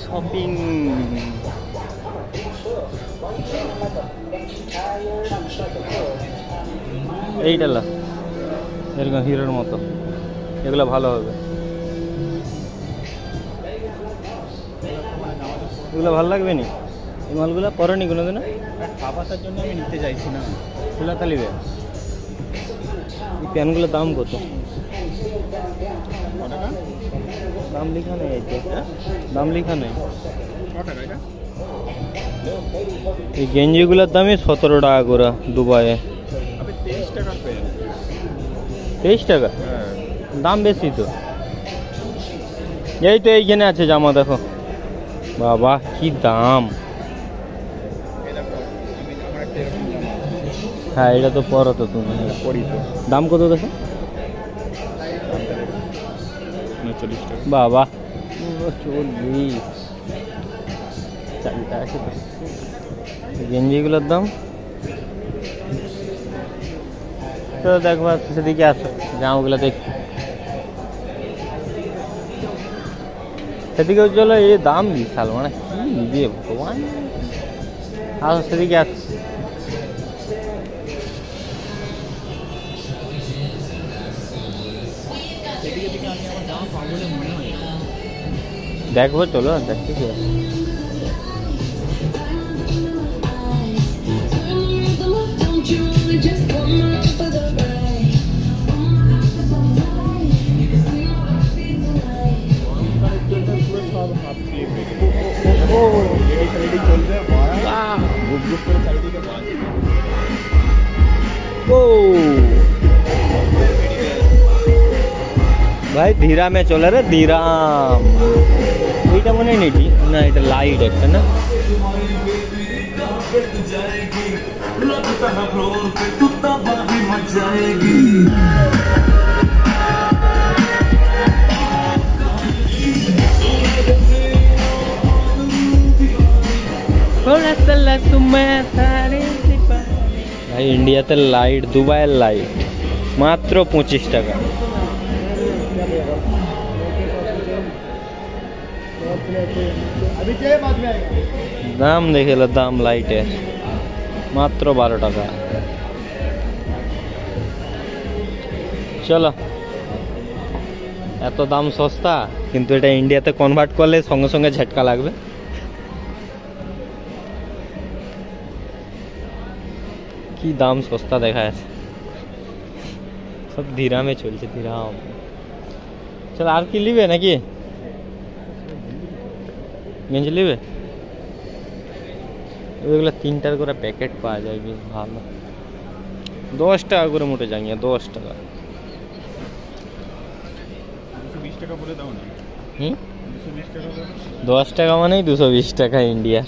Shopping এইটা এরকম হিরোর মতো, এগুলো ভালো হবে। এগুলো ভালো লাগবে নি? এই মালগুলো পরনি কোনো দিন খাবারের জন্য আমি নিতে চাইছি না। খোলাতা নিবে। এই প্যানগুলোর দাম কত? দাম লেখা নেই, দাম লেখা নেই। এই গেঞ্জিগুলোর দামই 17 টাকা করে দুবাইয়ে। 23 টাকা? দাম বেশি তো। এই তো এইখানে আছে জামা, দেখো বাবা কি দাম। হ্যাঁ এটা তো পরো তো তুমি, দাম কত দেখো? 39 টাকা। বাবা 40 চালটা আছে তো। গেঞ্জিগুলোর দাম তো দেখবা, সেদিকে আসো জামাগুলো দেখ, সেদিকে চলো। এই দাম বিশাল, মানে কি নিবে ভগবান। আসো সেদিকে আস। দেখবো চলো, দেখতে কি আছে। ভাই ধীরামে চলে রে, ধীরাম। এইটা মনে নেই না, এটা লাইট একটা না। ভাই ইন্ডিয়াতে লাইট, দুবাইয়ের লাইট মাত্র 25 টাকা। দাম দেখে দাম লাইটের মাত্র 12 টাকা। চলো, এত দাম সস্তা, কিন্তু এটা ইন্ডিয়াতে কনভার্ট করলে সঙ্গে সঙ্গে ঝটকা লাগবে। কি দাম সস্তা দেখা যাচ্ছে, সব ধীরামে চলছে, ধীরাম। চল আর কি নিবে নাকি? গেঞ্জি নিবে? ওইগুলো 3টার করে প্যাকেট পাওয়া যায়, বেশ ভালো। 10 টাকা করে মোটে জাঙ্গিয়া, 10 টাকা। 220 টাকা বলে দাও না। 220 টাকা। 10 টাকা মানেই 220 টাকা ইন্ডিয়ার।